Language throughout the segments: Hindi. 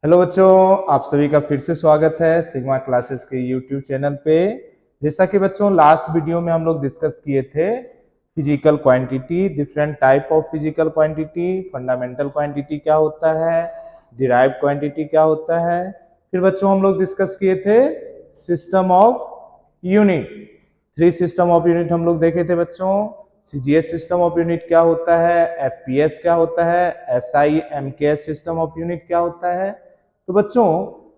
हेलो बच्चों, आप सभी का फिर से स्वागत है सिग्मा क्लासेस के यूट्यूब चैनल पे। जैसा कि बच्चों लास्ट वीडियो में हम लोग डिस्कस किए थे physical quantity, different type of physical quantity, fundamental quantity क्या होता है, डिराइव्ड क्वांटिटी क्या होता है। फिर बच्चों हम लोग डिस्कस किए थे system of unit, 3 system of unit हम लोग देखे थे बच्चों। सीजीएस सिस्टम ऑफ यूनिट क्या होता है, एफपीएस क्या होता है, SI MKS system of unit क्या होता है। तो बच्चों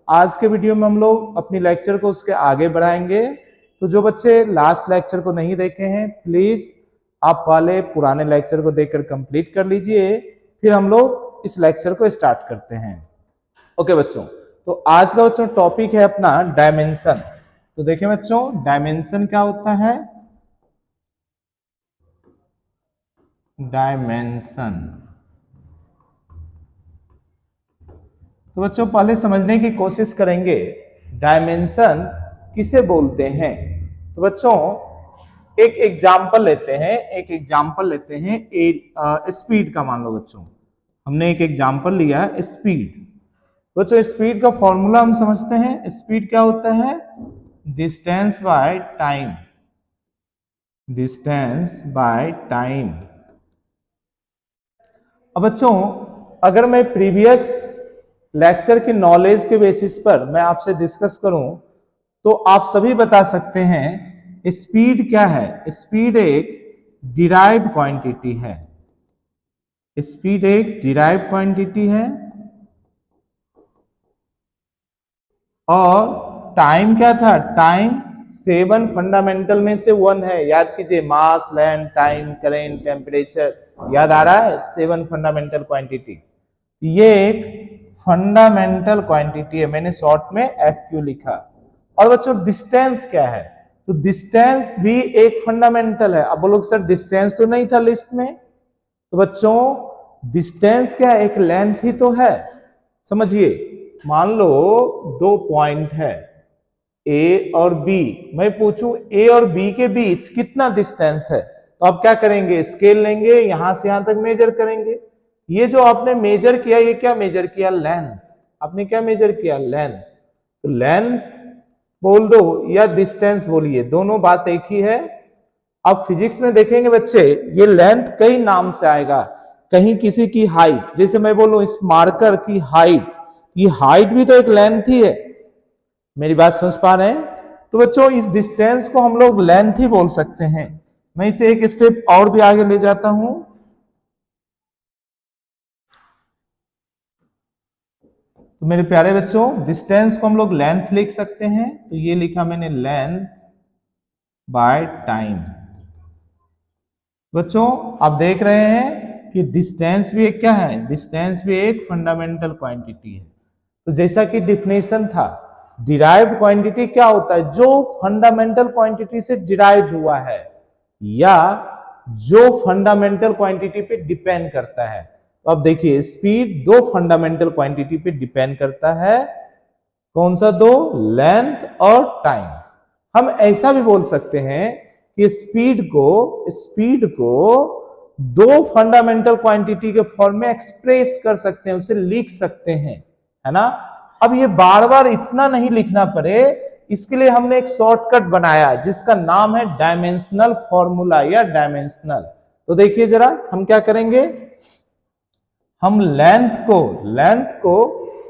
आज के वीडियो में हम लोग अपनी लेक्चर को उसके आगे बढ़ाएंगे। तो जो बच्चे लास्ट लेक्चर को नहीं देखे हैं प्लीज आप वाले पुराने लेक्चर को देखकर कंप्लीट कर लीजिए, फिर हम लोग इस लेक्चर को स्टार्ट करते हैं। ओके बच्चों, तो आज का बच्चों टॉपिक है अपना डायमेंशन। तो देखिए बच्चों, डायमेंशन क्या होता है। डायमेंशन, तो बच्चों पहले समझने की कोशिश करेंगे डायमेंशन किसे बोलते हैं। तो बच्चों एक एग्जाम्पल लेते हैं स्पीड का। मान लो बच्चों हमने एक एग्जाम्पल लिया स्पीड। बच्चों स्पीड का फॉर्मूला हम समझते हैं। स्पीड क्या होता है, distance by time, distance by time. अब बच्चों अगर मैं प्रीवियस लेक्चर की नॉलेज के बेसिस पर मैं आपसे डिस्कस करूं तो आप सभी बता सकते हैं स्पीड क्या है। स्पीड एक डिराइव्ड क्वांटिटी है। स्पीड एक डिराइव्ड क्वांटिटी है। और टाइम क्या था, टाइम 7 फंडामेंटल में से 1 है। याद कीजिए, मास, लैंड, टाइम, करेंट, टेम्परेचर, याद आ रहा है, 7 फंडामेंटल क्वांटिटी। ये एक फंडामेंटल क्वांटिटी है, मैंने शॉर्ट में एफक्यू लिखा। और बच्चों डिस्टेंस क्या है, तो डिस्टेंस भी एक फंडामेंटल है। अब बोलो सर डिस्टेंस तो नहीं था लिस्ट में, तो बच्चों डिस्टेंस क्या है, एक लेंथ ही तो है। समझिए, मान लो 2 पॉइंट है ए और बी, मैं पूछूं ए और बी के बीच कितना डिस्टेंस है, तो आप क्या करेंगे, स्केल लेंगे, यहां से यहां तक मेजर करेंगे। ये जो आपने मेजर किया, ये क्या मेजर किया, लेंथ। आपने क्या मेजर किया, लेंथ। तो लेंथ बोल दो या डिस्टेंस बोलिए, दोनों बात एक ही है। अब फिजिक्स में देखेंगे बच्चे, ये लेंथ कई नाम से आएगा। कहीं किसी की हाइट, जैसे मैं बोलूं इस मार्कर की हाइट, ये हाइट भी तो एक लेंथ ही है। मेरी बात समझ पा रहे हैं। तो बच्चों इस डिस्टेंस को हम लोग लेंथ ही बोल सकते हैं। मैं इसे एक स्टेप और भी आगे ले जाता हूं। तो मेरे प्यारे बच्चों डिस्टेंस को हम लोग लेंथ लिख सकते हैं। तो ये लिखा मैंने, लेंथ बाय टाइम। बच्चों आप देख रहे हैं कि डिस्टेंस भी एक क्या है, डिस्टेंस भी एक फंडामेंटल क्वांटिटी है। तो जैसा कि डिफिनेशन था, डिराइव्ड क्वांटिटी क्या होता है, जो फंडामेंटल क्वांटिटी से डिराइव्ड हुआ है या जो फंडामेंटल क्वांटिटी पे डिपेंड करता है। तो अब देखिए स्पीड 2 फंडामेंटल क्वांटिटी पे डिपेंड करता है। कौन सा 2, लेंथ और टाइम। हम ऐसा भी बोल सकते हैं कि स्पीड को 2 फंडामेंटल क्वांटिटी के फॉर्म में एक्सप्रेस कर सकते हैं, उसे लिख सकते हैं, है ना। अब ये बार बार इतना नहीं लिखना पड़े, इसके लिए हमने एक शॉर्टकट बनाया जिसका नाम है डायमेंशनल फॉर्मूला या डायमेंशनल। तो देखिए जरा हम क्या करेंगे, हम लेंथ को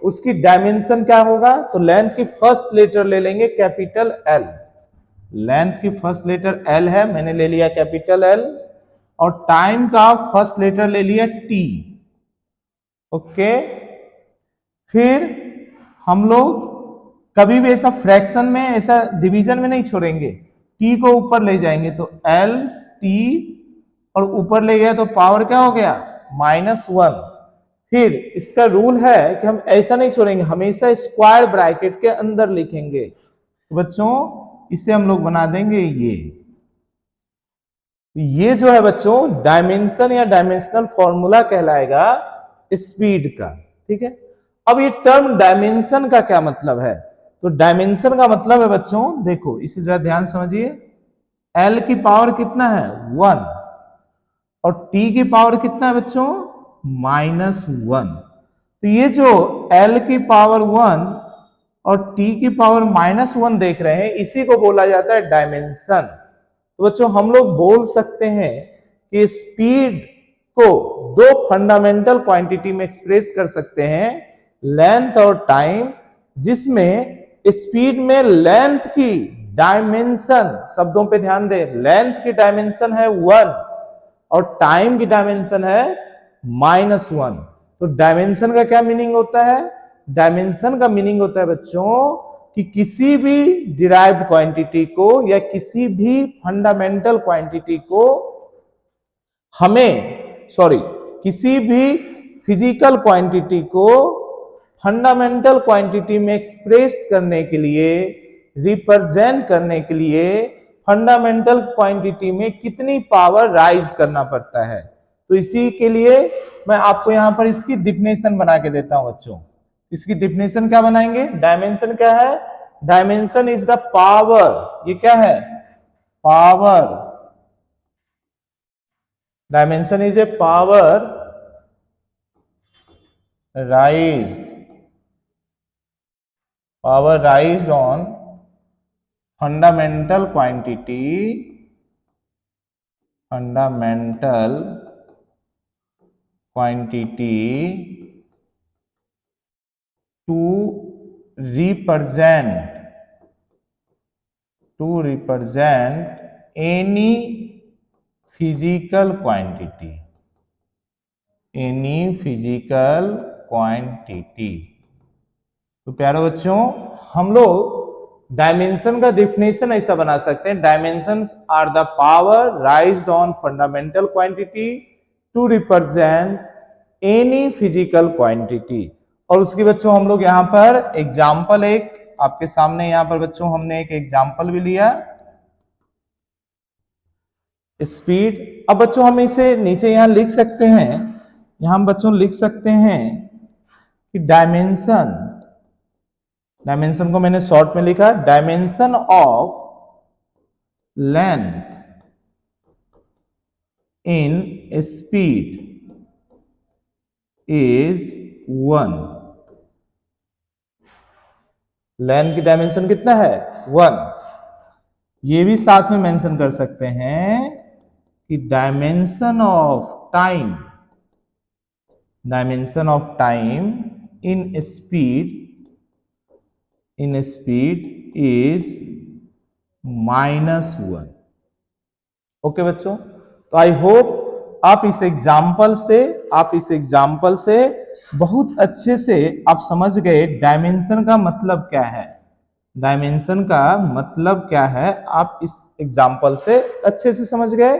उसकी डायमेंशन क्या होगा, तो लेंथ की फर्स्ट लेटर ले लेंगे कैपिटल एल। लेंथ की फर्स्ट लेटर एल है, मैंने ले लिया कैपिटल एल। और टाइम का फर्स्ट लेटर ले लिया टी। ओके, फिर हम लोग कभी भी ऐसा फ्रैक्शन में, ऐसा डिवीजन में नहीं छोड़ेंगे, टी को ऊपर ले जाएंगे। तो एल टी और ऊपर ले गया तो पावर क्या हो गया, -1। फिर इसका रूल है कि हम ऐसा नहीं छोड़ेंगे, हमेशा स्क्वायर ब्रैकेट के अंदर लिखेंगे। तो बच्चों इसे हम लोग बना देंगे ये जो है बच्चों डायमेंशन या डायमेंशनल फॉर्मूला कहलाएगा स्पीड का। ठीक है, अब ये टर्म डायमेंशन का क्या मतलब है, तो डायमेंशन का मतलब है बच्चों, देखो इसे जरा ध्यान समझिए, एल की पावर कितना है, 1, और टी की पावर कितना है बच्चों, -1। तो ये जो L की पावर 1 और T की पावर -1 देख रहे हैं, इसी को बोला जाता है डायमेंशन। तो बच्चों हम लोग बोल सकते हैं कि स्पीड को दो फंडामेंटल क्वांटिटी में एक्सप्रेस कर सकते हैं, लेंथ और टाइम, जिसमें स्पीड में लेंथ की डायमेंशन, शब्दों पे ध्यान दें, लेंथ की डायमेंशन है 1 और टाइम की डायमेंशन है -1। तो डायमेंशन का क्या मीनिंग होता है? डायमेंशन का मीनिंग होता है बच्चों कि किसी भी डिराइव्ड क्वांटिटी को या किसी भी फंडामेंटल क्वांटिटी को किसी भी फिजिकल क्वांटिटी को फंडामेंटल क्वांटिटी में एक्सप्रेस करने के लिए, रिप्रेजेंट करने के लिए फंडामेंटल क्वांटिटी में कितनी पावर राइज करना पड़ता है। तो इसी के लिए मैं आपको यहां पर इसकी डिफिनेशन बना के देता हूं बच्चों। इसकी डिफिनेशन क्या बनाएंगे? डायमेंशन क्या है? डायमेंशन इज द पावर, ये क्या है? Power. Dimension is a power raised on fundamental quantity to represent any physical quantity, तो प्यारे बच्चों हम लोग डायमेंशन का डेफिनेशन ऐसा बना सकते हैं, dimensions are the power raised on fundamental quantity to represent any physical quantity. और उसकी बच्चों हम लोग यहाँ पर एग्जाम्पल एक आपके सामने, यहाँ पर बच्चों हमने एक एग्जाम्पल भी लिया, स्पीड। अब बच्चों हम इसे नीचे यहाँ लिख सकते हैं, यहाँ हम बच्चों लिख सकते हैं कि डायमेंशन को मैंने शॉर्ट में लिखा, dimension of length in speed is 1। Length की डायमेंशन कितना है? 1। ये भी साथ में मेंशन कर सकते हैं कि dimension of time in speed is -1। Okay बच्चों, तो आई होप आप इस एग्जाम्पल से बहुत अच्छे से आप समझ गए डायमेंशन का मतलब क्या है। डायमेंशन का मतलब क्या है आप इस एग्जाम्पल से अच्छे से समझ गए।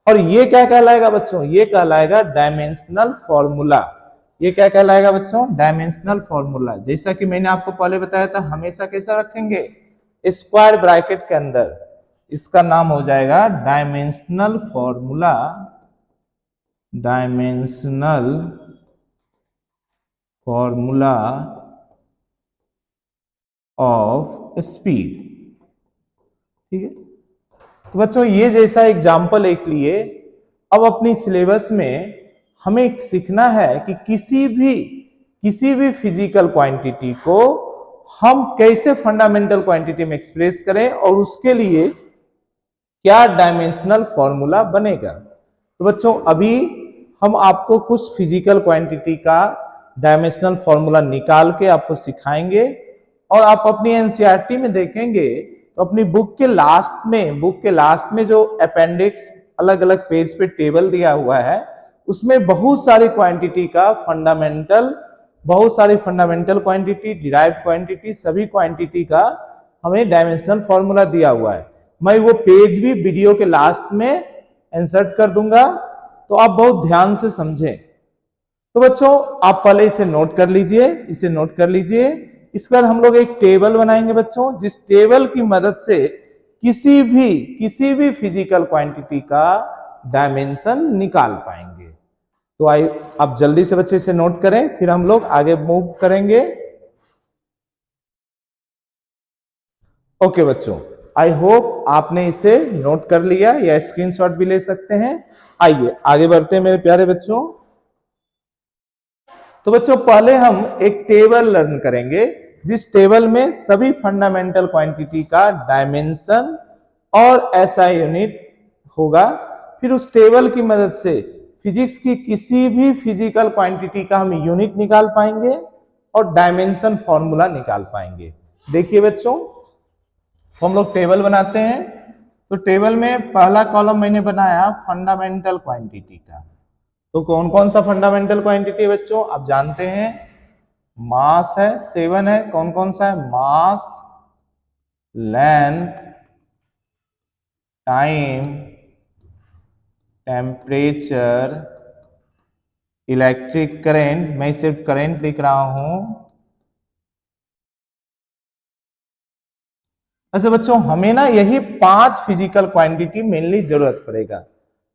और ये क्या कहलाएगा बच्चों? ये कहलाएगा डायमेंशनल फॉर्मूला। ये क्या कहलाएगा बच्चों? Dimensional formula. जैसा कि मैंने आपको पहले बताया था, हमेशा कैसा रखेंगे? स्क्वायर ब्रैकेट के अंदर। इसका नाम हो जाएगा dimensional formula, dimensional formula of speed. ठीक है, तो बच्चों ये जैसा एग्जाम्पल एक लिए, अब अपनी सिलेबस में हमें सीखना है कि किसी भी फिजिकल क्वांटिटी को हम कैसे फंडामेंटल क्वांटिटी में एक्सप्रेस करें और उसके लिए क्या डायमेंशनल फॉर्मूला बनेगा। तो बच्चों अभी हम आपको कुछ फिजिकल क्वांटिटी का डायमेंशनल फॉर्मूला निकाल के आपको सिखाएंगे, और आप अपनी एनसीईआरटी में देखेंगे तो अपनी बुक के लास्ट में जो अपेंडिक्स अलग अलग पेज पे टेबल दिया हुआ है, उसमें बहुत सारी फंडामेंटल क्वांटिटी, डिराइव्ड क्वांटिटी, सभी क्वांटिटी का हमें डायमेंशनल फॉर्मूला दिया हुआ है। मैं वो पेज भी वीडियो के लास्ट में इंसर्ट कर दूंगा, तो आप बहुत ध्यान से समझें। तो बच्चों आप पहले इसे नोट कर लीजिए। इसके बाद हम लोग एक टेबल बनाएंगे बच्चों, जिस टेबल की मदद से किसी भी फिजिकल क्वांटिटी का डायमेंशन निकाल पाएंगे। तो आप जल्दी से बच्चे इसे नोट करें, फिर हम लोग आगे मूव करेंगे। ओके बच्चों, आई होप आपने इसे नोट कर लिया, या स्क्रीनशॉट भी ले सकते हैं। आइए आगे बढ़ते हैं मेरे प्यारे बच्चों। तो बच्चों पहले हम एक टेबल लर्न करेंगे, जिस टेबल में सभी फंडामेंटल क्वांटिटी का डायमेंशन और एसआई यूनिट होगा। फिर उस टेबल की मदद से फिजिक्स की किसी भी फिजिकल क्वांटिटी का हम यूनिट निकाल पाएंगे और डायमेंशन फॉर्मूला निकाल पाएंगे। देखिए बच्चों, हम लोग टेबल बनाते हैं, तो टेबल में पहला कॉलम मैंने बनाया फंडामेंटल क्वांटिटी का। तो कौन कौन सा फंडामेंटल क्वांटिटी है बच्चों, आप जानते हैं, मास है, 7 है, कौन कौन सा है, mass, length, time, temperature, electric current, मैं सिर्फ करंट लिख रहा हूं। अच्छा बच्चों, हमें ना यही 5 फिजिकल क्वांटिटी मेनली जरूरत पड़ेगा।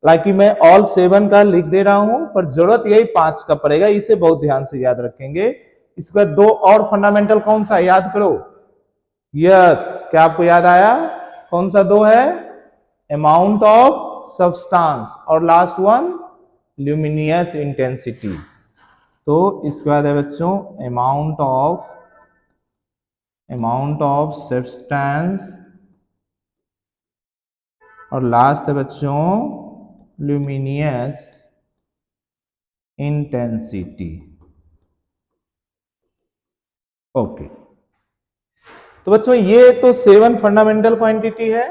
हालांकि मैं ऑल 7 का लिख दे रहा हूं, पर जरूरत यही 5 का पड़ेगा, इसे बहुत ध्यान से याद रखेंगे। इसके बाद 2 और फंडामेंटल कौन सा याद करो, यस, क्या आपको याद आया, कौन सा 2 है, अमाउंट ऑफ सब्सटेंस, और लास्ट वन ल्यूमिनियस इंटेंसिटी। तो इसके बाद है बच्चों अमाउंट ऑफ सब्सटेंस, और लास्ट है बच्चों ल्यूमिनियस इंटेंसिटी। ओके, तो बच्चों ये तो 7 फंडामेंटल क्वांटिटी है,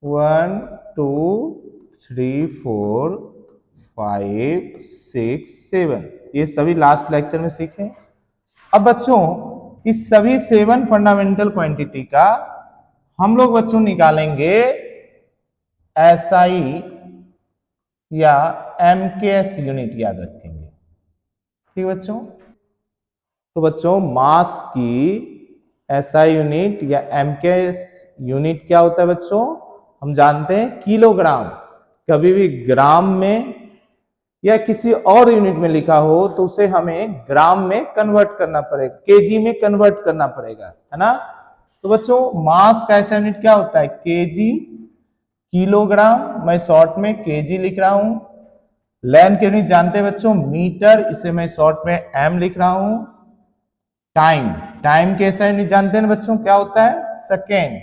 1 2 3 4 5 6 7, ये सभी लास्ट लेक्चर में सीखे। अब बच्चों इस सभी 7 फंडामेंटल क्वांटिटी का हम लोग बच्चों निकालेंगे एसआई या एमकेएस यूनिट, याद रखेंगे, ठीक बच्चों। तो बच्चों मास की एसआई यूनिट या एमकेएस यूनिट क्या होता है बच्चों, हम जानते हैं किलोग्राम। कभी भी ग्राम में या किसी और यूनिट में लिखा हो तो उसे हमें ग्राम में कन्वर्ट करना पड़ेगा, केजी में कन्वर्ट करना पड़ेगा, है ना। तो बच्चों मास का ऐसा यूनिट क्या होता है, केजी, किलोग्राम, मैं शॉर्ट में केजी लिख रहा हूं। लेंथ के यूनिट जानते हैं बच्चों, मीटर, इसे मैं शॉर्ट में एम लिख रहा हूं। टाइम कैसा यूनिट जानते हैं बच्चों, क्या होता है, सेकेंड,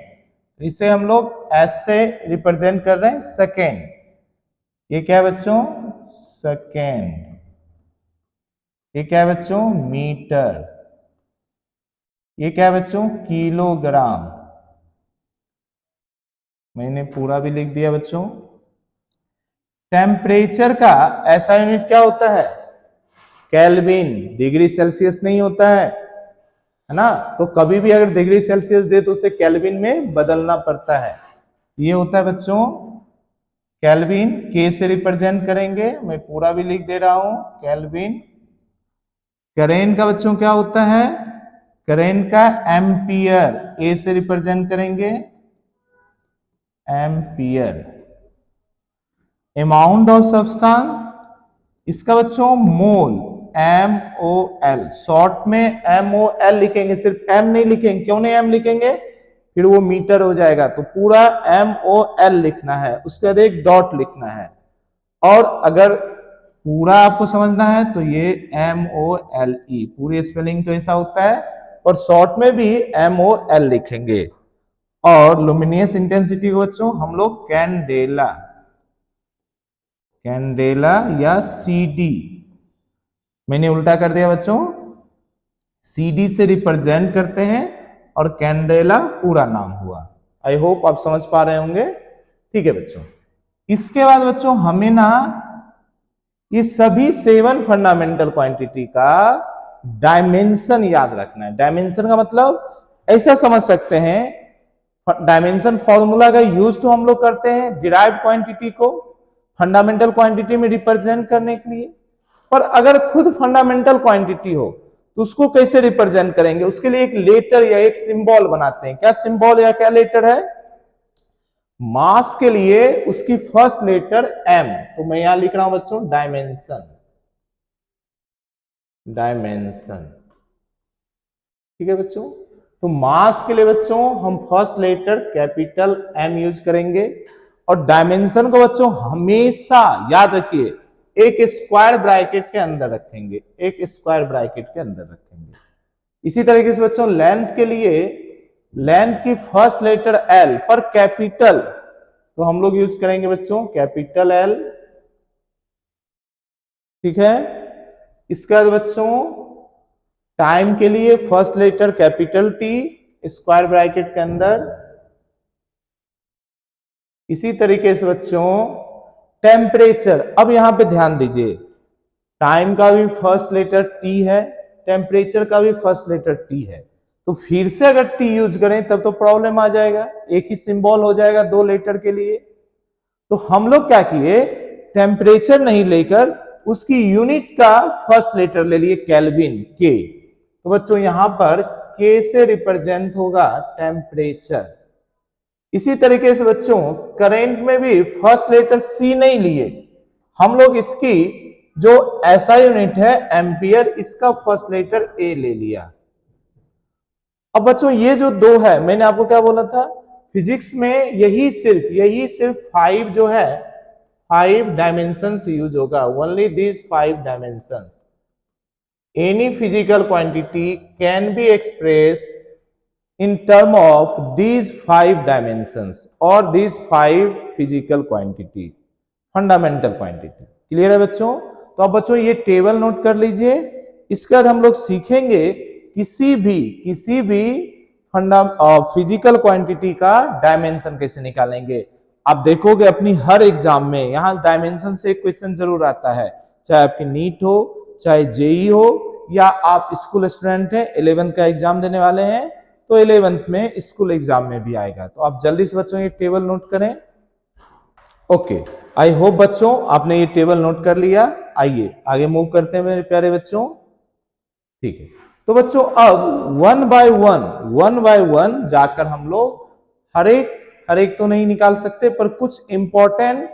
इसे हम लोग एस से रिप्रेजेंट कर रहे हैं, सेकेंड। ये क्या है बच्चों, सेकेंड। ये क्या है बच्चों, मीटर। ये क्या है बच्चों, किलोग्राम। मैंने पूरा भी लिख दिया बच्चों। टेम्परेचर का ऐसा यूनिट क्या होता है, केल्विन, डिग्री सेल्सियस नहीं होता है ना। तो कभी भी अगर डिग्री सेल्सियस दे तो उसे केल्विन में बदलना पड़ता है। ये होता है बच्चों केल्विन, के से रिप्रेजेंट करेंगे, मैं पूरा भी लिख दे रहा हूं, केल्विन। करेंट का बच्चों क्या होता है, करेंट का एम्पियर, ए से रिप्रेजेंट करेंगे, एम्पियर। अमाउंट ऑफ सब्सटेंस, इसका बच्चों मोल, MOL, शॉर्ट में MOL लिखेंगे, सिर्फ M नहीं लिखेंगे, क्यों नहीं M लिखेंगे, फिर वो मीटर हो जाएगा, तो पूरा MOL लिखना है, उसके बाद एक डॉट लिखना है। और अगर पूरा आपको समझना है तो ये MOLE, पूरी स्पेलिंग तो ऐसा होता है, और शॉर्ट में भी MOL लिखेंगे। और लुमिनियस इंटेंसिटी को बच्चों हम लोग कैंडेला या CD, मैंने उल्टा कर दिया बच्चों, CD से रिप्रेजेंट करते हैं और कैंडेला पूरा नाम हुआ। आई होप आप समझ पा रहे होंगे, ठीक है बच्चों। इसके बाद बच्चों हमें ना ये सभी 7 फंडामेंटल क्वांटिटी का डायमेंशन याद रखना है। डायमेंशन का मतलब ऐसा समझ सकते हैं, डायमेंशन फॉर्मूला का यूज तो हम लोग करते हैं डिराइव्ड क्वांटिटी को फंडामेंटल क्वांटिटी में रिप्रेजेंट करने के लिए, पर अगर खुद फंडामेंटल क्वांटिटी हो तो उसको कैसे रिप्रेजेंट करेंगे, उसके लिए एक लेटर या एक सिंबल बनाते हैं। क्या सिंबल या क्या लेटर है, मास के लिए उसकी फर्स्ट लेटर M, तो मैं यहां लिख रहा हूं बच्चों डायमेंशन, ठीक है बच्चों। तो मास के लिए बच्चों हम first letter capital M use करेंगे, और डायमेंशन को बच्चों हमेशा याद रखिए एक स्क्वायर ब्रैकेट के अंदर रखेंगे, एक स्क्वायर ब्रैकेट के अंदर रखेंगे। इसी तरीके से बच्चों लेंथ के लिए, लेंथ की फर्स्ट लेटर एल पर कैपिटल, तो हम लोग यूज करेंगे बच्चों कैपिटल एल, ठीक है। इसके बाद बच्चों टाइम के लिए first letter capital T square bracket के अंदर। इसी तरीके से बच्चों टेम्परेचर, अब यहां पे ध्यान दीजिए, टाइम का भी फर्स्ट लेटर टी है, टेम्परेचर का भी फर्स्ट लेटर टी है, तो फिर से अगर टी यूज करें तब तो प्रॉब्लम आ जाएगा, एक ही सिंबल हो जाएगा दो लेटर के लिए। तो हम लोग क्या किए, टेम्परेचर नहीं लेकर उसकी यूनिट का फर्स्ट लेटर ले लिए केल्विन के, तो बच्चों यहां पर के से रिप्रेजेंट होगा टेम्परेचर। इसी तरीके से बच्चों करंट में भी फर्स्ट लेटर सी नहीं लिए, हम लोग इसकी जो ऐसा यूनिट है एम्पियर, इसका फर्स्ट लेटर ए ले लिया। अब बच्चों ये जो दो है, मैंने आपको क्या बोला था फिजिक्स में यही सिर्फ 5 जो है 5 डायमेंशंस यूज होगा, only this 5 dimensions. Any physical quantity can be expressed in term of these 5 dimensions or these 5 physical quantity, fundamental quantity। Clear है बच्चों? तो अब बच्चों ये टेबल नोट कर लीजिए। इसके बाद हम लोग सीखेंगे किसी भी फिजिकल क्वांटिटी का डायमेंशन कैसे निकालेंगे। आप देखोगे अपनी हर एग्जाम में यहाँ डायमेंशन से एक क्वेश्चन जरूर आता है, चाहे आपकी नीट हो, चाहे जेई हो, या आप स्कूल स्टूडेंट हैं 11th का एग्जाम देने वाले हैं तो 11th में स्कूल एग्जाम में भी आएगा। तो आप जल्दी से बच्चों ये टेबल नोट करें। ओके, आई होप बच्चों आपने ये टेबल नोट कर लिया। आइए आगे मूव करते हैं मेरे प्यारे बच्चों, ठीक है। तो बच्चों अब वन बाय वन जाकर हम लोग हर एक तो नहीं निकाल सकते, पर कुछ इंपॉर्टेंट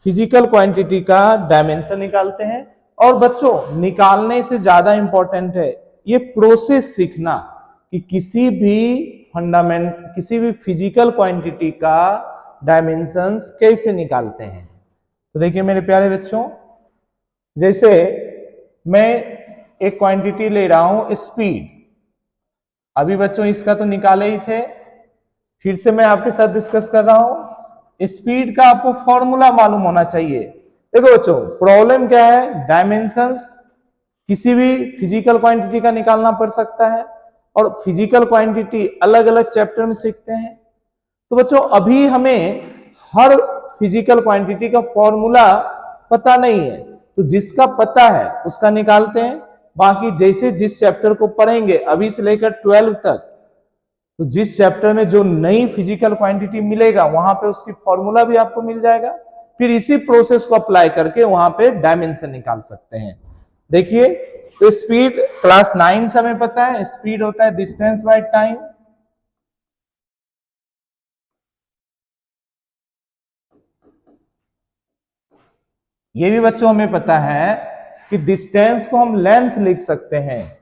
फिजिकल क्वांटिटी का डायमेंशन निकालते हैं। और बच्चों निकालने से ज्यादा इंपॉर्टेंट है ये प्रोसेस सीखना कि किसी भी फिजिकल क्वांटिटी का डायमेंशंस कैसे निकालते हैं। तो देखिए मेरे प्यारे बच्चों, जैसे मैं एक क्वांटिटी ले रहा हूं स्पीड, अभी बच्चों इसका तो निकाले ही थे, फिर से मैं आपके साथ डिस्कस कर रहा हूं। स्पीड का आपको फॉर्मूला मालूम होना चाहिए। देखो बच्चों प्रॉब्लम क्या है, डायमेंशंस किसी भी फिजिकल क्वांटिटी का निकालना पड़ सकता है, और फिजिकल क्वांटिटी अलग अलग चैप्टर में सीखते हैं। तो बच्चों अभी हमें हर फिजिकल क्वांटिटी का फॉर्मूला पता नहीं है, तो जिसका पता है उसका निकालते हैं। बाकी जैसे जिस चैप्टर को पढ़ेंगे अभी से लेकर 12 तक, तो जिस चैप्टर में जो नई फिजिकल क्वांटिटी मिलेगा वहां पे उसकी फॉर्मूला भी आपको मिल जाएगा, फिर इसी प्रोसेस को अप्लाई करके वहां पे डायमेंशन निकाल सकते हैं। देखिए तो स्पीड क्लास 9 से हमें पता है, स्पीड होता है डिस्टेंस बाय टाइम। ये भी बच्चों हमें पता है कि डिस्टेंस को हम लेंथ लिख सकते हैं,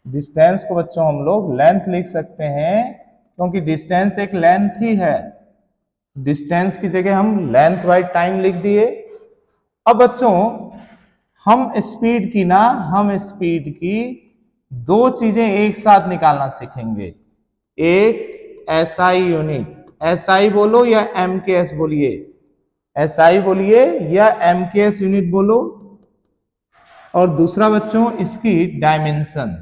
डिस्टेंस को बच्चों हम लोग लेंथ लिख सकते हैं, क्योंकि डिस्टेंस एक लेंथ ही है। डिस्टेंस की जगह हम लेंथ बाय टाइम लिख दिए। अब बच्चों हम स्पीड की दो चीजें एक साथ निकालना सीखेंगे। एक एसआई यूनिट, एसआई बोलो या एमकेएस बोलिए, एसआई बोलिए या एमकेएस यूनिट बोलो, और दूसरा बच्चों इसकी डायमेंशन,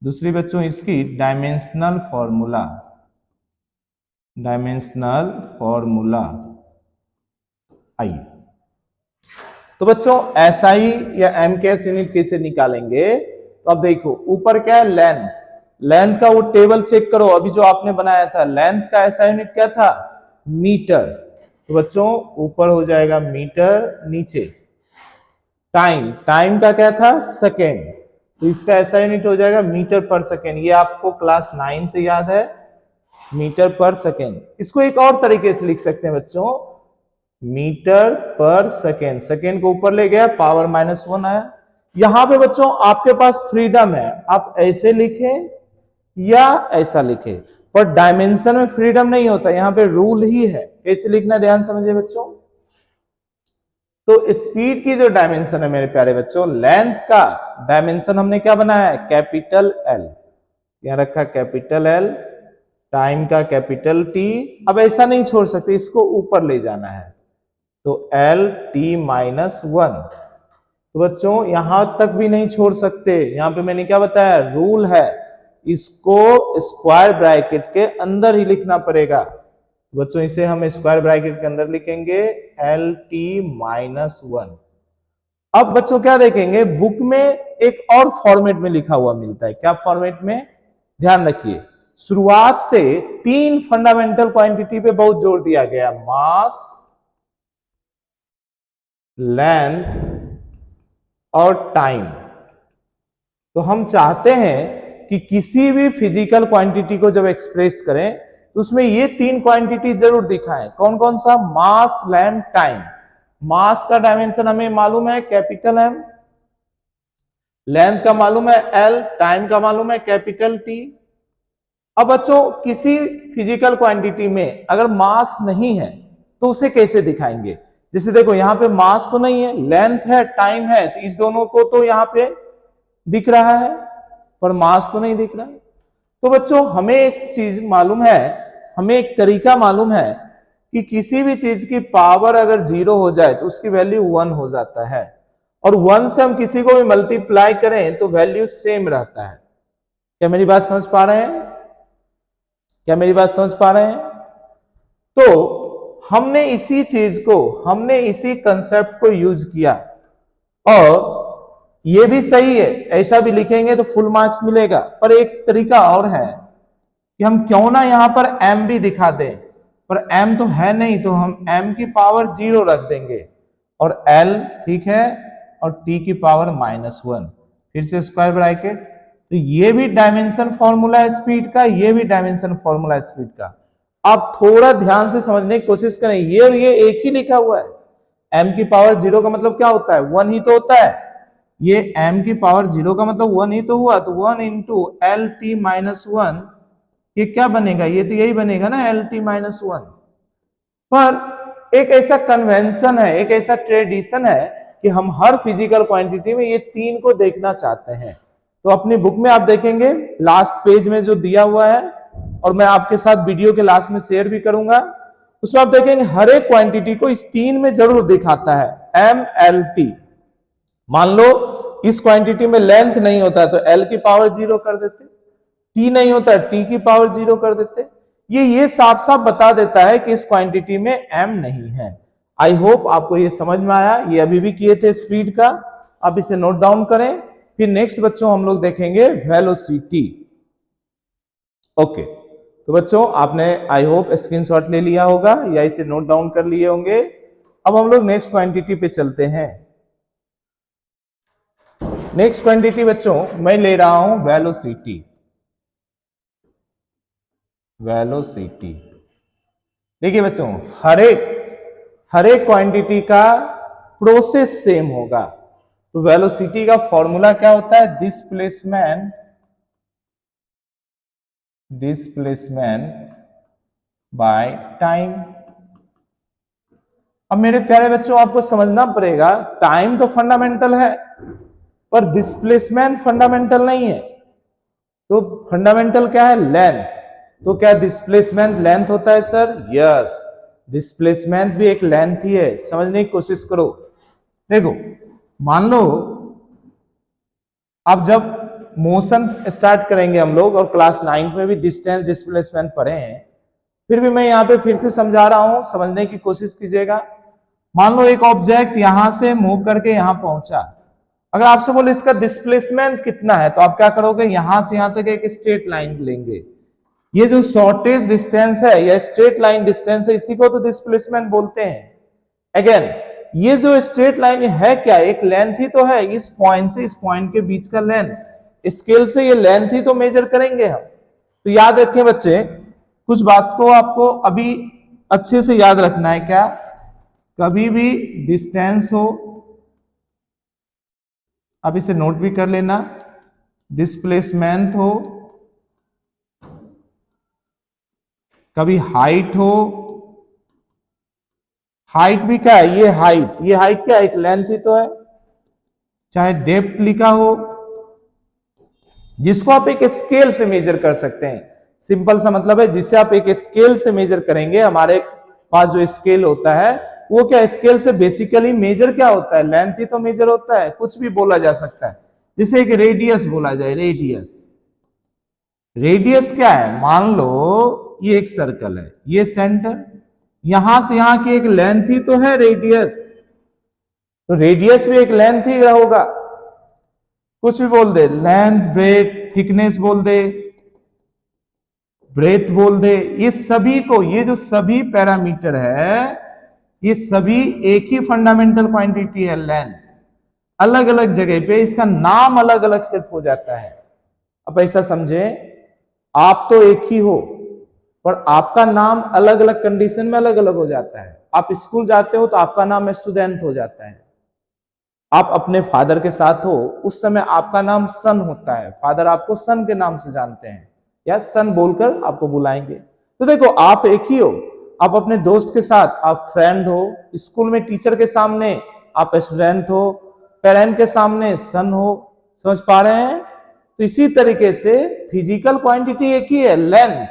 दूसरी बच्चों इसकी डायमेंशनल फॉर्मूला, डायमेंशनल फॉर्मूला। आइए तो बच्चों एसआई या एमकेएस यूनिट कैसे निकालेंगे। तो अब देखो ऊपर क्या है लेंथ, लेंथ का वो टेबल चेक करो अभी जो आपने बनाया था, लेंथ का एसआई यूनिट क्या था मीटर, तो बच्चों ऊपर हो जाएगा मीटर, नीचे टाइम, टाइम का क्या था सेकेंड, तो इसका एसआई यूनिट हो जाएगा मीटर पर सेकेंड। ये आपको क्लास 9 से याद है, मीटर पर सेकेंड। इसको एक और तरीके से लिख सकते हैं बच्चों, मीटर पर सेकेंड, सेकेंड को ऊपर ले गया पावर -1 आया। यहां पे बच्चों आपके पास फ्रीडम है, आप ऐसे लिखें या ऐसा लिखें, पर डायमेंशन में फ्रीडम नहीं होता, यहां पे रूल ही है कैसे लिखना, ध्यान समझिए बच्चों। तो स्पीड की जो डायमेंशन है मेरे प्यारे बच्चों, लेंथ का डायमेंशन हमने क्या बनाया है, कैपिटल एल, यहां रखा कैपिटल एल, टाइम का कैपिटल टी। अब ऐसा नहीं छोड़ सकते, इसको ऊपर ले जाना है, तो एल टी माइनस वन। तो बच्चों यहां तक भी नहीं छोड़ सकते, यहां पे मैंने क्या बताया, रूल है, इसको स्क्वायर ब्रैकेट के अंदर ही लिखना पड़ेगा। बच्चों इसे हम स्क्वायर ब्रैकेट के अंदर लिखेंगे, एल टी माइनस वन। अब बच्चों क्या देखेंगे, बुक में एक और फॉर्मेट में लिखा हुआ मिलता है, क्या फॉर्मेट में, ध्यान रखिए, शुरुआत से 3 फंडामेंटल क्वांटिटी पे बहुत जोर दिया गया, मास, लेंथ और टाइम। तो हम चाहते हैं कि किसी भी फिजिकल क्वांटिटी को जब एक्सप्रेस करें तो उसमें ये 3 क्वांटिटी जरूर दिखाएं। कौन कौन सा, मास, लेंथ, टाइम। मास का डायमेंशन हमें मालूम है कैपिटल एम, लेंथ का मालूम है एल, टाइम का मालूम है कैपिटल टी। अब बच्चों किसी फिजिकल क्वांटिटी में अगर मास नहीं है तो उसे कैसे दिखाएंगे, जैसे देखो यहां पे मास तो नहीं है, लेंथ है, टाइम है, तो इस दोनों को तो यहां पे दिख रहा है पर मास तो नहीं दिख रहा है। तो बच्चों हमें एक चीज मालूम है, हमें एक तरीका मालूम है कि किसी भी चीज की पावर अगर 0 हो जाए तो उसकी वैल्यू 1 हो जाता है, और 1 से हम किसी को भी मल्टीप्लाई करें तो वैल्यू सेम रहता है। क्या मेरी बात समझ पा रहे हैं, क्या मेरी बात समझ पा रहे हैं? तो हमने इसी चीज को, हमने इसी कंसेप्ट को यूज किया, और ये भी सही है, ऐसा भी लिखेंगे तो फुल मार्क्स मिलेगा। पर एक तरीका और है कि हम क्यों ना यहां पर m भी दिखा दें, पर m तो है नहीं, तो हम m की पावर 0 रख देंगे, और l ठीक है, और t की पावर -1, फिर से स्क्वायर ब्रैकेट। तो ये भी डायमेंशन फॉर्मूला है स्पीड का, ये भी डायमेंशन फॉर्मूला है स्पीड का। आप थोड़ा ध्यान से समझने की कोशिश करें, ये और ये एक ही लिखा हुआ है। m की पावर 0 का मतलब क्या होता है, 1 ही तो होता है। ये m की पावर 0 का मतलब 1 ही तो हुआ, तो 1 इंटू एल टी माइनस 1, ये क्या बनेगा, ये तो यही बनेगा ना, एल टी माइनस 1। पर एक ऐसा कन्वेंशन है, एक ऐसा ट्रेडिशन है कि हम हर फिजिकल क्वांटिटी में ये 3 को देखना चाहते हैं। तो अपनी बुक में आप देखेंगे लास्ट पेज में जो दिया हुआ है, और मैं आपके साथ वीडियो के लास्ट में शेयर भी करूंगा, उसमें आप देखेंगे हर एक क्वांटिटी को इस 3 में जरूर दिखाता है, एम एल टी। मान लो इस क्वांटिटी में लेंथ नहीं होता तो एल की पावर 0 कर देते, टी नहीं होता टी की पावर 0 कर देते। ये साफ साफ बता देता है कि इस क्वांटिटी में एम नहीं है। आई होप आपको ये समझ में आया, ये अभी भी किए थे स्पीड का, आप इसे नोट डाउन करें। फिर नेक्स्ट बच्चों हम लोग देखेंगे वेलोसिटी। ओके, तो बच्चों आपने आई होप स्क्रीनशॉट ले लिया होगा या इसे नोट डाउन कर लिए होंगे। अब हम लोग नेक्स्ट क्वांटिटी पे चलते हैं। नेक्स्ट क्वांटिटी बच्चों मैं ले रहा हूं वेलोसिटी। वेलोसिटी देखिए बच्चों, हर एक क्वांटिटी का प्रोसेस सेम होगा। तो वेलोसिटी का फॉर्मूला क्या होता है, डिस्प्लेसमेंट बाय टाइम। अब मेरे प्यारे बच्चों आपको समझना पड़ेगा, टाइम तो फंडामेंटल है पर डिस्प्लेसमेंट फंडामेंटल नहीं है। तो फंडामेंटल क्या है, लेंथ। तो क्या डिस्प्लेसमेंट लेंथ होता है सर, यस, डिस्प्लेसमेंट भी एक लेंथ ही है। समझने की कोशिश करो, देखो मान लो अब जब मोशन स्टार्ट करेंगे हम लोग, और क्लास 9 में भी डिस्टेंस डिस्प्लेसमेंट पढ़े हैं, फिर भी मैं यहाँ पे फिर से समझा रहा हूं, समझने की कोशिश कीजिएगा। मान लो एक ऑब्जेक्ट यहां से मूव करके यहां पहुंचा, अगर आपसे बोले इसका डिस्प्लेसमेंट कितना है, तो आप क्या करोगे, यहां से यहां तक एक स्ट्रेट लाइन लेंगे। ये जो शॉर्टेज डिस्टेंस है या स्ट्रेट लाइन डिस्टेंस है, इसी को तो डिस्प्लेसमेंट बोलते हैं। अगेन ये जो स्ट्रेट लाइन है क्या, एक लेंथ ही तो है, इस पॉइंट से इस पॉइंट के बीच का लेंथ, स्केल से ये लेंथ ही तो मेजर करेंगे हम। तो याद रखें बच्चे, कुछ बात को आपको अभी अच्छे से याद रखना है, क्या, कभी भी डिस्टेंस हो, अब इसे नोट भी कर लेना, डिस्प्लेसमेंट हो, कभी हाइट हो, हाइट भी क्या है, ये हाइट क्या है, एक लेंथ ही तो है, चाहे डेप्थ लिखा हो, जिसको आप एक स्केल से मेजर कर सकते हैं। सिंपल सा मतलब है, जिसे आप एक स्केल से मेजर करेंगे। हमारे पास जो स्केल होता है वो क्या, स्केल से बेसिकली मेजर क्या होता है, लेंथ ही तो मेजर होता है, कुछ भी बोला जा सकता है। जैसे एक रेडियस बोला जाए, रेडियस क्या है, मान लो ये एक सर्कल है, ये सेंटर, यहां से यहां की एक लेंथ ही तो है रेडियस, तो रेडियस भी एक लेंथ ही होगा। कुछ भी बोल दे, लेंथ, ब्रेथ, थिकनेस बोल दे, ब्रेथ बोल दे, ये सभी को, ये जो सभी पैरामीटर है, ये सभी एक ही फंडामेंटल क्वांटिटी है लेंथ। अलग अलग जगह पे इसका नाम अलग अलग सिर्फ हो जाता है। अब ऐसा समझे, आप तो एक ही हो, पर आपका नाम अलग अलग कंडीशन में अलग अलग हो जाता है। आप स्कूल जाते हो तो आपका नाम स्टूडेंट हो जाता है। आप अपने फादर के साथ हो, उस समय आपका नाम सन होता है, फादर आपको सन के नाम से जानते हैं या सन बोलकर आपको बुलाएंगे। तो देखो, आप एक ही हो। आप अपने दोस्त के साथ आप फ्रेंड हो, स्कूल में टीचर के सामने आप स्टूडेंट हो, पेरेंट के सामने सन हो। समझ पा रहे हैं? तो इसी तरीके से फिजिकल क्वांटिटी एक ही है, लेंथ,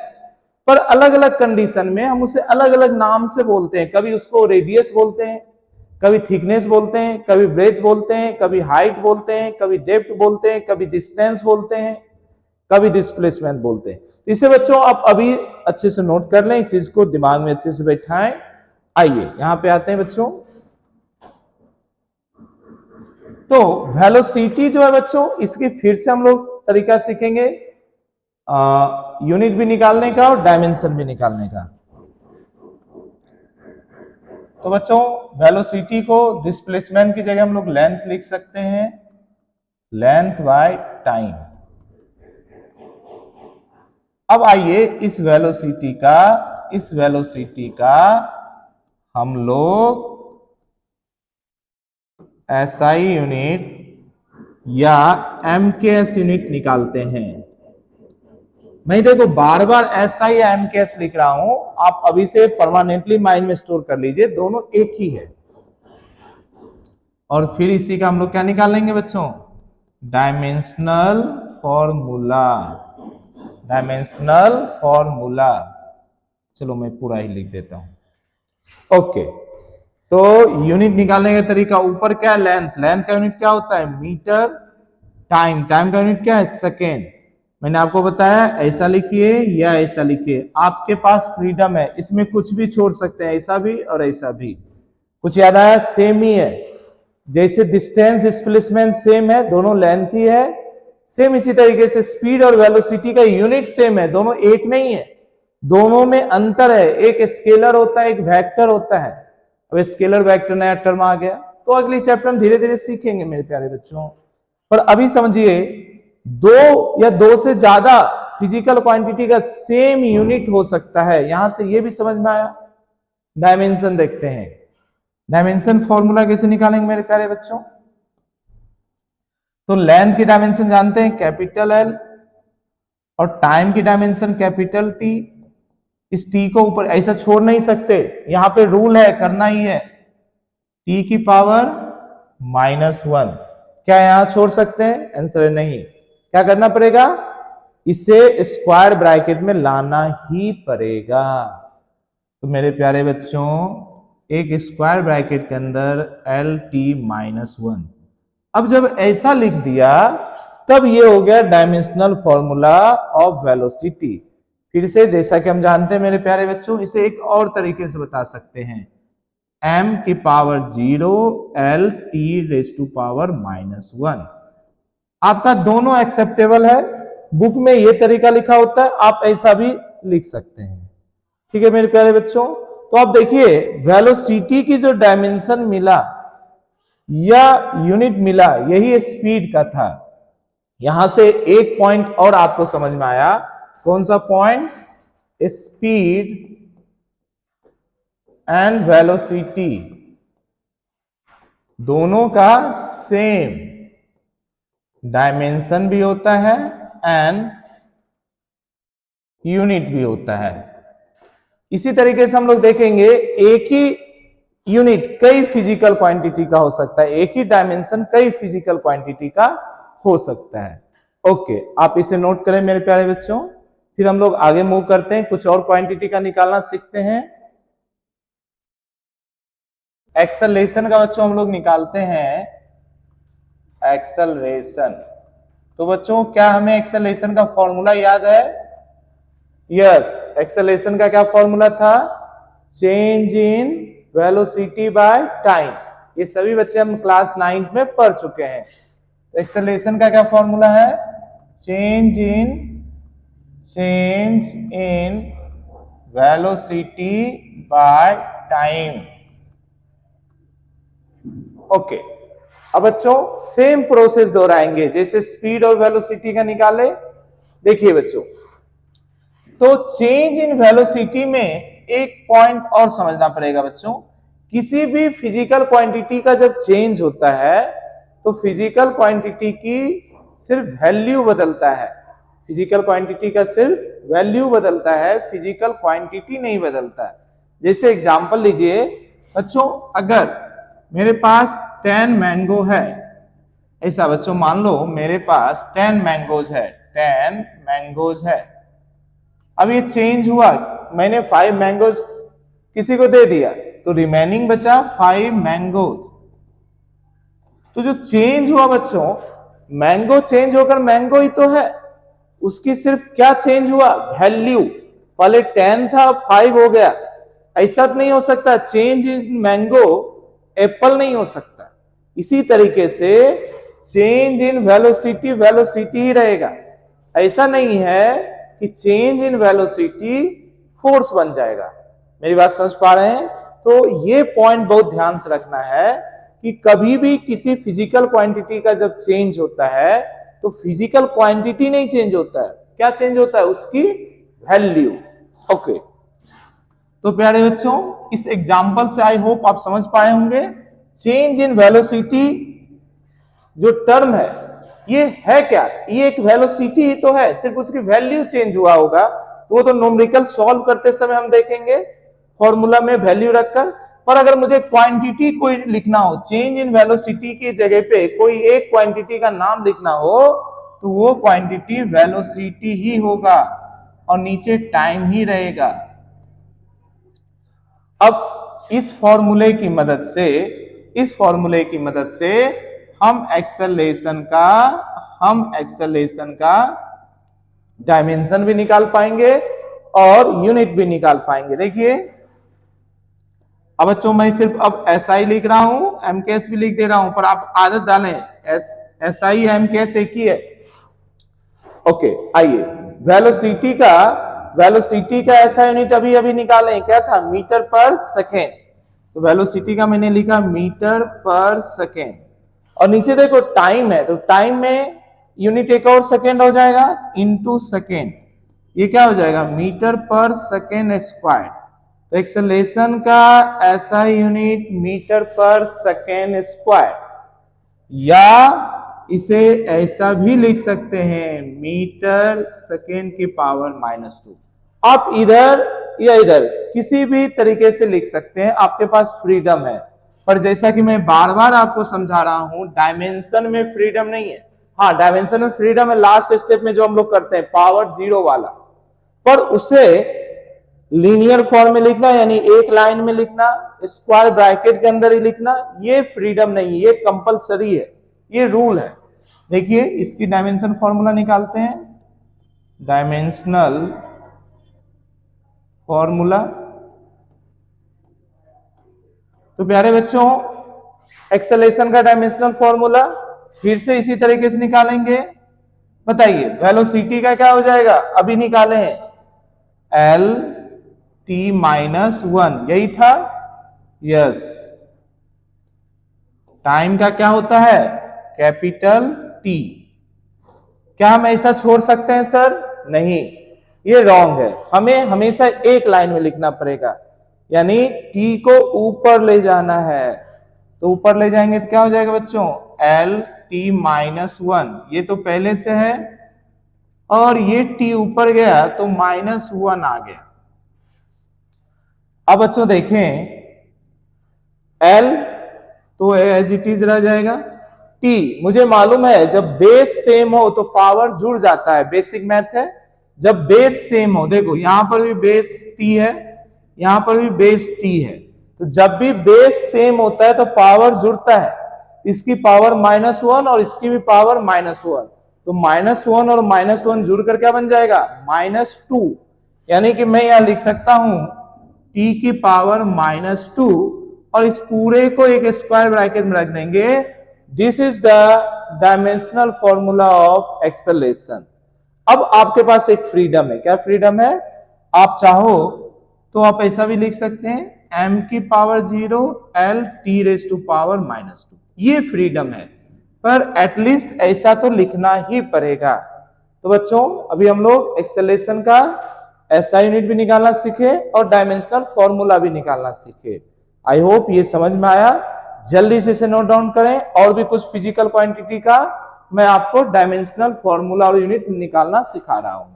पर अलग अलग कंडीशन में हम उसे अलग अलग नाम से बोलते हैं। कभी उसको रेडियस बोलते हैं, कभी थिकनेस बोलते हैं, कभी ब्रेथ बोलते हैं, कभी हाइट बोलते हैं, कभी डेप्थ बोलते हैं, कभी डिस्टेंस बोलते हैं, कभी डिस्प्लेसमेंट बोलते हैं। इसे बच्चों आप अभी अच्छे से नोट कर लें, इस चीज को दिमाग में अच्छे से बैठाएं। आइए यहां पे आते हैं बच्चों। तो वेलोसिटी जो है बच्चों, इसकी फिर से हम लोग तरीका सीखेंगे, यूनिट भी निकालने का और डायमेंशन भी निकालने का। तो बच्चों, वेलोसिटी को डिस्प्लेसमेंट की जगह हम लोग लेंथ लिख सकते हैं, लेंथ बाय टाइम। अब आइए इस वेलोसिटी का हम लोग एसआई यूनिट या एमकेएस यूनिट निकालते हैं। मैं देखो बार बार एसआई या एमकेएस लिख रहा हूं, आप अभी से परमानेंटली माइंड में स्टोर कर लीजिए, दोनों एक ही है। और फिर इसी का हम लोग क्या निकालेंगे बच्चों, डायमेंशनल फॉर्मूला। डायमेंशनल फॉर्मूला, चलो मैं पूरा ही लिख देता हूं। ओके, तो यूनिट निकालने का तरीका, ऊपर क्या है, लेंथ, लेंथ का यूनिट क्या होता है, मीटर। टाइम, टाइम का यूनिट क्या है, सेकेंड। मैंने आपको बताया ऐसा लिखिए या ऐसा लिखिए, आपके पास फ्रीडम है, इसमें कुछ भी छोड़ सकते हैं, ऐसा भी और ऐसा भी। कुछ याद आया, सेम ही है। जैसे डिस्टेंस डिस्प्लेसमेंट सेम है, दोनों लेंथ ही है, सेम इसी तरीके से स्पीड और वेलोसिटी का यूनिट सेम है, दोनों एक नहीं है, दोनों में अंतर है। एक स्केलर होता है, एक वेक्टर होता है। अब स्केलर वेक्टर नया टर्म आ गया, तो अगली चैप्टर हम धीरे धीरे सीखेंगे मेरे प्यारे बच्चों। पर अभी समझिए, दो या दो से ज्यादा फिजिकल क्वांटिटी का सेम यूनिट हो सकता है, यहां से ये भी समझ में आया। डायमेंशन देखते हैं, डायमेंशन फॉर्मूला कैसे निकालेंगे मेरे प्यारे बच्चों। तो लेंथ की डायमेंशन जानते हैं, कैपिटल एल, और टाइम की डायमेंशन कैपिटल टी। इस टी को ऊपर ऐसा छोड़ नहीं सकते, यहां पे रूल है, करना ही है। टी की पावर -1, क्या यहां छोड़ सकते हैं, आंसर है नहीं। क्या करना पड़ेगा, इसे स्क्वायर ब्रैकेट में लाना ही पड़ेगा। तो मेरे प्यारे बच्चों, एक स्क्वायर ब्रैकेट के अंदर LT-1। अब जब ऐसा लिख दिया, तब ये हो गया डायमेंशनल फॉर्मूला ऑफ वेलोसिटी। फिर से जैसा कि हम जानते हैं मेरे प्यारे बच्चों, इसे एक और तरीके से बता सकते हैं, m की पावर 0 LT⁻⁻1। आपका दोनों एक्सेप्टेबल है, बुक में ये तरीका लिखा होता है, आप ऐसा भी लिख सकते हैं। ठीक है मेरे प्यारे बच्चों, तो आप देखिए वेलोसिटी की जो डायमेंशन मिला या यूनिट मिला, यही स्पीड का था। यहां से एक पॉइंट और आपको समझ में आया, कौन सा पॉइंट, स्पीड एंड वेलोसिटी दोनों का सेम डायमेंशन भी होता है एंड यूनिट भी होता है। इसी तरीके से हम लोग देखेंगे, एक ही यूनिट कई फिजिकल क्वांटिटी का हो सकता है, एक ही डायमेंशन कई फिजिकल क्वांटिटी का हो सकता है। ओके, आप इसे नोट करें मेरे प्यारे बच्चों। फिर हम लोग आगे मूव करते हैं, कुछ और क्वांटिटी का निकालना सीखते हैं। एक्सेलरेशन का बच्चों हम लोग निकालते हैं, एक्सेलरेशन। तो बच्चों क्या हमें एक्सेलरेशन का फॉर्मूला याद है? यस, एक्सेलरेशन का क्या फॉर्मूला था? Change in velocity by time. ये सभी बच्चे हम क्लास 9 में पढ़ चुके हैं। एक्सेलरेशन का क्या फॉर्मूला है? Change in velocity by time. Okay, अब बच्चों सेम प्रोसेस दोहराएंगे जैसे स्पीड और वेलोसिटी का निकाले। देखिए बच्चों, तो चेंज इन वेलोसिटी में एक पॉइंट और समझना पड़ेगा बच्चों। किसी भी फिजिकल क्वांटिटी का जब चेंज होता है तो फिजिकल क्वांटिटी की सिर्फ वैल्यू बदलता है। फिजिकल क्वांटिटी का सिर्फ वैल्यू बदलता है, फिजिकल क्वांटिटी नहीं बदलता है। जैसे एग्जांपल लीजिए बच्चों, अगर मेरे पास 10 मैंगो है, ऐसा बच्चों मान लो मेरे पास 10 मैंगोज है, 10 मैंगोज है। अब ये चेंज हुआ, मैंने 5 मैंगोज किसी को दे दिया तो रिमेनिंग बचा 5 मैंगोज। तो जो चेंज हुआ बच्चों, मैंगो चेंज होकर मैंगो ही तो है, उसकी सिर्फ क्या चेंज हुआ? वैल्यू। पहले 10 था 5 हो गया। ऐसा नहीं हो सकता, चेंज इन मैंगो एप्पल नहीं हो सकता। इसी तरीके से चेंज इन वेलोसिटी वेलोसिटी ही रहेगा। ऐसा नहीं है कि चेंज इन वेलोसिटी फोर्स बन जाएगा। मेरी बात समझ पा रहे हैं? तो ये पॉइंट बहुत ध्यान से रखना है कि कभी भी किसी फिजिकल क्वांटिटी का जब चेंज होता है तो फिजिकल क्वांटिटी नहीं चेंज होता है, क्या चेंज होता है? उसकी वैल्यू। ओके, तो प्यारे बच्चों इस एग्जांपल से आई होप आप समझ पाए होंगे। चेंज इन वेलोसिटी जो टर्म है ये है क्या? ये एक वेलोसिटी ही तो है, सिर्फ उसकी वैल्यू चेंज हुआ होगा। तो वो तो न्यूमेरिकल सॉल्व करते समय हम देखेंगे फॉर्मूला में वैल्यू रखकर। पर अगर मुझे क्वांटिटी कोई लिखना हो, चेंज इन वेलोसिटी की जगह पे कोई एक क्वांटिटी का नाम लिखना हो तो वो क्वांटिटी वेलोसिटी ही होगा और नीचे टाइम ही रहेगा। अब इस फॉर्मूले की मदद से हम एक्सेलरेशन का डायमेंशन भी निकाल पाएंगे और यूनिट भी निकाल पाएंगे। देखिए अब बच्चों मैं सिर्फ अब एसआई लिख रहा हूं, एमकेएस भी लिख दे रहा हूं, पर आप आदत डालें, एसआई एमकेएस एक ही है। ओके, आइए वेलोसिटी का ऐसा यूनिट अभी निकालें, क्या था? मीटर पर सेकेंड। तो वेलोसिटी का मैंने लिखा मीटर पर सेकेंड, और नीचे देखो टाइम है, तो टाइम में यूनिट एक और सेकेंड हो जाएगा, इनटू सेकेंड। ये क्या हो जाएगा? मीटर पर सेकेंड स्क्वायर। तो एक्सेलरेशन का ऐसा यूनिट मीटर पर सेकेंड स्क्वायर, या इसे ऐसा भी लिख सकते हैं मीटर सेकेंड की पावर -2। आप इधर या इधर किसी भी तरीके से लिख सकते हैं, आपके पास फ्रीडम है। पर जैसा कि मैं बार बार आपको समझा रहा हूं, डायमेंशन में फ्रीडम नहीं है। हाँ, डायमेंशन में फ्रीडम है लास्ट स्टेप में जो हम लोग करते हैं पावर 0 वाला, पर उसे लीनियर फॉर्म में लिखना, यानी एक लाइन में लिखना, स्क्वायर ब्रैकेट के अंदर ही लिखना, ये फ्रीडम नहीं, ये कंपलसरी है, ये रूल है। देखिए इसकी डायमेंशन फॉर्मूला निकालते हैं, डायमेंशनल फॉर्मूला। तो प्यारे बच्चों एक्सेलरेशन का डायमेंशनल फॉर्मूला फिर से इसी तरीके से निकालेंगे। बताइए वेलोसिटी का क्या हो जाएगा? अभी निकाले हैं, एल टी -1, यही था। यस, टाइम का क्या होता है? Capital T. क्या हम ऐसा छोड़ सकते हैं सर? नहीं, ये रॉन्ग है, हमें हमेशा एक लाइन में लिखना पड़ेगा, यानी टी को ऊपर ले जाना है। तो ऊपर ले जाएंगे तो क्या हो जाएगा बच्चों? एल टी -1, ये तो पहले से है, और ये टी ऊपर गया तो -1 आ गया। अब बच्चों देखें, L तो एज इट इज रह जाएगा। T मुझे मालूम है जब बेस सेम हो तो पावर जुड़ जाता है, बेसिक मैथ है। जब बेस सेम हो, देखो यहां पर भी बेस T है, यहां पर भी बेस T है, तो जब भी बेस सेम होता है तो पावर जुड़ता है। इसकी पावर -1 और इसकी भी पावर -1, तो -1 और -1 जुड़कर क्या बन जाएगा, -2। यानी कि मैं यहां लिख सकता हूं t की पावर -2 और इस पूरे को एक स्क्वायर ब्रैकेट में रख देंगे। This is the dimensional formula of acceleration. अब आपके पास एक फ्रीडम है, क्या फ्रीडम है, आप चाहो तो आप ऐसा भी लिख सकते हैं m की power 0 l t raise to power -2, ये फ्रीडम है, पर एटलीस्ट ऐसा तो लिखना ही पड़ेगा। तो बच्चों अभी हम लोग एक्सेलरेशन का ऐसा यूनिट भी निकालना सीखे और डायमेंशनल फॉर्मूला भी निकालना सीखे। आई होप ये समझ में आया। जल्दी से इसे नोट डाउन करें, और भी कुछ फिजिकल क्वांटिटी का मैं आपको डायमेंशनल फॉर्मूला और यूनिट निकालना सिखा रहा हूं।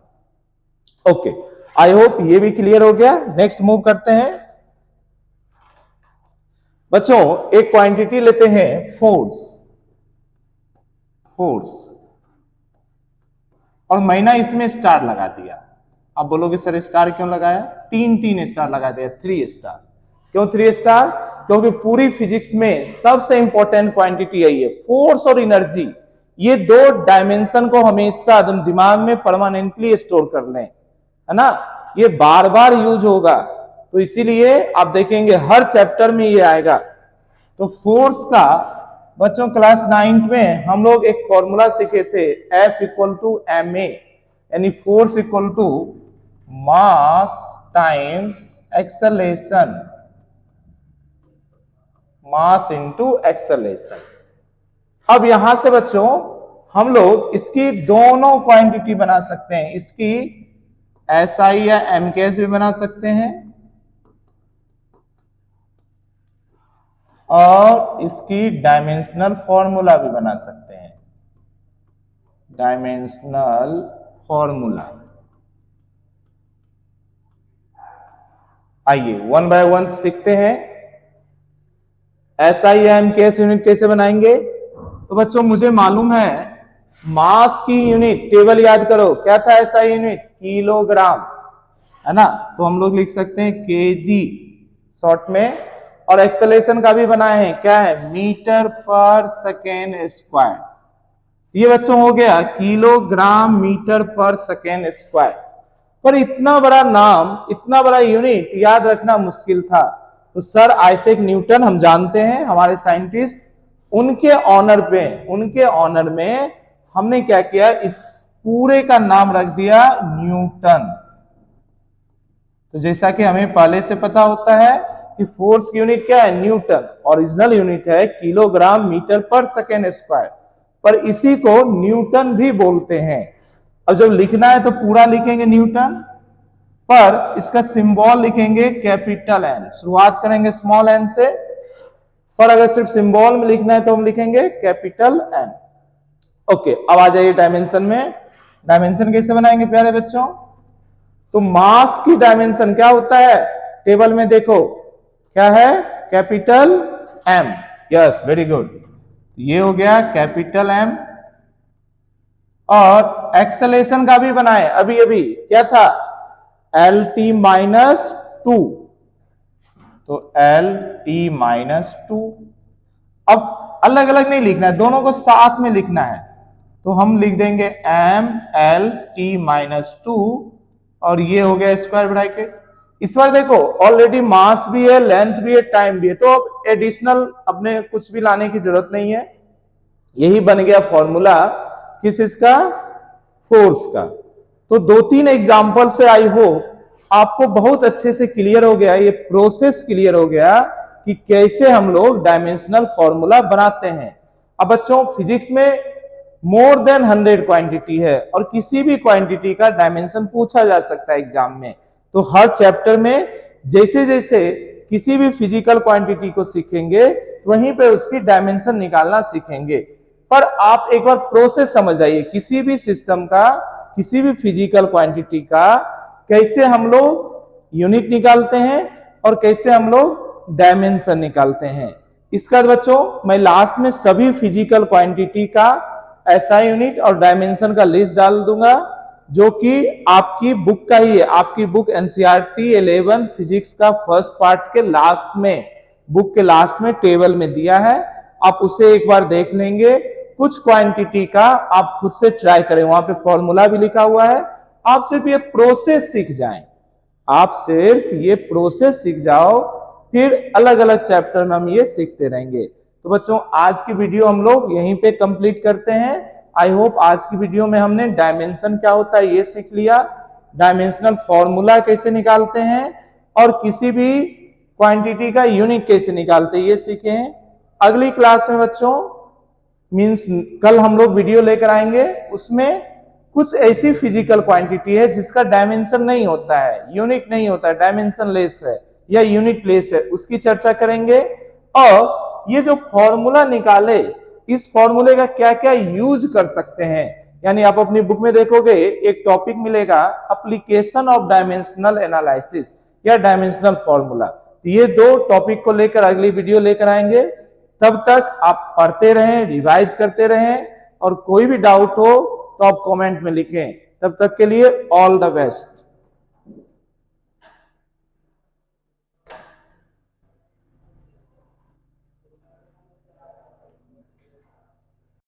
ओके, आई होप ये भी क्लियर हो गया। नेक्स्ट मूव करते हैं बच्चों, एक क्वांटिटी लेते हैं फोर्स, और मैंने इसमें स्टार लगा दिया। अब बोलोगे सर स्टार क्यों लगाया, तीन स्टार लगा दिया, 3 स्टार। क्यों 3 स्टार, क्योंकि पूरी फिजिक्स में सबसे इंपॉर्टेंट क्वांटिटी है ये फोर्स और एनर्जी। ये दो डायमेंशन को हमेशा दिमाग में परमानेंटली स्टोर कर लें, है ना, ये बार बार यूज होगा, तो इसीलिए आप देखेंगे हर चैप्टर में ये आएगा। तो फोर्स का बच्चों क्लास 9 में हम लोग एक फॉर्मूला सीखे थे, F = ma, यानी force equal to mass time acceleration, mass into acceleration. अब यहां से बच्चों हम लोग इसकी दोनों क्वांटिटी बना सकते हैं, इसकी SI या MKS भी बना सकते हैं और इसकी डायमेंशनल फॉर्मूला भी बना सकते हैं, डायमेंशनल फॉर्मूला। आइए वन बाय वन सीखते हैं। SI या MKS यूनिट कैसे बनाएंगे, तो बच्चों मुझे मालूम है मास की यूनिट, टेबल याद करो क्या था, SI यूनिट किलोग्राम, है ना, तो हम लोग लिख सकते हैं kg शॉर्ट में, और एक्सेलरेशन का भी बनाए हैं, क्या है, मीटर पर सेकेंड स्क्वायर। ये बच्चों हो गया किलोग्राम मीटर पर सेकेंड स्क्वायर। पर इतना बड़ा नाम, इतना बड़ा यूनिट याद रखना मुश्किल था, तो सर आइजैक न्यूटन हम जानते हैं हमारे साइंटिस्ट, उनके ऑनर में हमने क्या किया, इस पूरे का नाम रख दिया न्यूटन। तो जैसा कि हमें पहले से पता होता है कि फोर्स की यूनिट क्या है, न्यूटन, ओरिजिनल यूनिट है किलोग्राम मीटर पर सेकेंड स्क्वायर, पर इसी को न्यूटन भी बोलते हैं। अब जब लिखना है तो पूरा लिखेंगे न्यूटन, पर इसका सिंबल लिखेंगे कैपिटल N, शुरुआत करेंगे स्मॉल n से, पर अगर सिर्फ सिंबल में लिखना है तो हम लिखेंगे कैपिटल N। ओके, अब आ जाइए डायमेंशन में। डायमेंशन कैसे बनाएंगे प्यारे बच्चों, तो मास की डायमेंशन क्या होता है, टेबल में देखो क्या है, capital M, yes very good, ये हो गया कैपिटल M। और एक्सेलरेशन का भी बनाए अभी अभी, क्या था, LT-2, तो LT-2। अब अलग अलग नहीं लिखना है, दोनों को साथ में लिखना है, तो हम लिख देंगे MLT-2, और ये हो गया स्क्वायर ब्रैकेट। इस बार देखो ऑलरेडी मास भी है, लेंथ भी है, टाइम भी है, तो अब एडिशनल अपने कुछ भी लाने की जरूरत नहीं है, यही बन गया फॉर्मूला किस इसका, फोर्स का। तो 2-3 एग्जांपल से आई होप आपको बहुत अच्छे से क्लियर हो गया, ये प्रोसेस क्लियर हो गया कि कैसे हम लोग डायमेंशनल फॉर्मूला बनाते हैं। अब बच्चों फिजिक्स में मोर देन 100 क्वांटिटी है, और किसी भी क्वांटिटी का डायमेंशन पूछा जा सकता है एग्जाम में, तो हर चैप्टर में जैसे जैसे किसी भी फिजिकल क्वांटिटी को सीखेंगे वहीं पे उसकी डायमेंशन निकालना सीखेंगे। पर आप एक बार प्रोसेस समझ आइए, किसी भी सिस्टम का, किसी भी फिजिकल क्वांटिटी का कैसे हम लोग यूनिट निकालते हैं और कैसे हम लोग डायमेंशन निकालते हैं। इसका बच्चों मैं लास्ट में सभी फिजिकल क्वांटिटी का एसआई यूनिट और डायमेंशन का लिस्ट डाल दूंगा, जो कि आपकी बुक का ही है। आपकी बुक एनसीईआरटी 11 फिजिक्स का फर्स्ट पार्ट के लास्ट में, बुक के लास्ट में टेबल में दिया है, आप उसे एक बार देख लेंगे। कुछ क्वांटिटी का आप खुद से ट्राई करें, वहां पे फॉर्मूला भी लिखा हुआ है। आप सिर्फ ये प्रोसेस सीख जाएं, आप सिर्फ ये प्रोसेस सीख जाओ, फिर अलग अलग चैप्टर में हम ये सीखते रहेंगे। तो बच्चों आज की वीडियो हम लोग यहीं पे कंप्लीट करते हैं। आई होप आज की वीडियो में हमने डायमेंशन क्या होता है ये सीख लिया, डायमेंशनल फॉर्मूला कैसे निकालते हैं, और किसी भी क्वांटिटी का यूनिट कैसे निकालते हैं ये सीखे हैं। अगली क्लास में बच्चों मींस कल हम लोग वीडियो लेकर आएंगे, उसमें कुछ ऐसी फिजिकल क्वांटिटी है जिसका डायमेंशन नहीं होता है, यूनिट नहीं होता है, डायमेंशन लेस है या यूनिट लेस है, उसकी चर्चा करेंगे। और ये जो फॉर्मूला निकाले, इस फॉर्मूले का क्या क्या यूज कर सकते हैं, यानी आप अपनी बुक में देखोगे एक टॉपिक मिलेगा एप्लीकेशन ऑफ डायमेंशनल एनालिसिस या डायमेंशनल फॉर्मूला। ये दो टॉपिक को लेकर अगली वीडियो लेकर आएंगे। तब तक आप पढ़ते रहें, रिवाइज करते रहें, और कोई भी डाउट हो तो आप कमेंट में लिखें। तब तक के लिए ऑल द बेस्ट।